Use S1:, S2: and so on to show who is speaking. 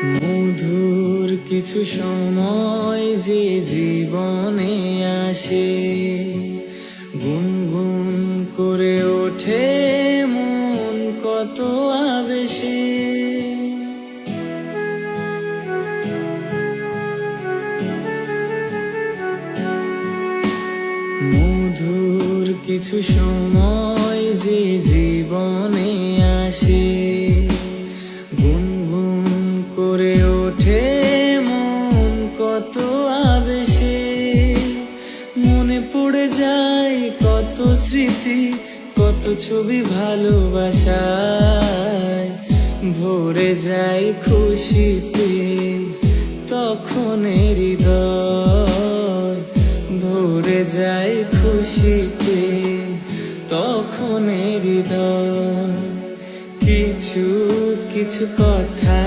S1: মধুর কিছু সময় যে জীবনে আসে, গুনগুন করে ওঠে মন কত আবেশে। মধুর কিছু সময় যে জীবনে আসে, গুনগুন করে ওঠে মন কত আবেশে। মনে পড়ে যায় কত স্মৃতি, কত ছবি ভালোবাসায়, ভরে যায় খুশিতে তখন হৃদয়, ভরে যায় খুশিতে তখন হৃদয়। কিছু কিছু কথা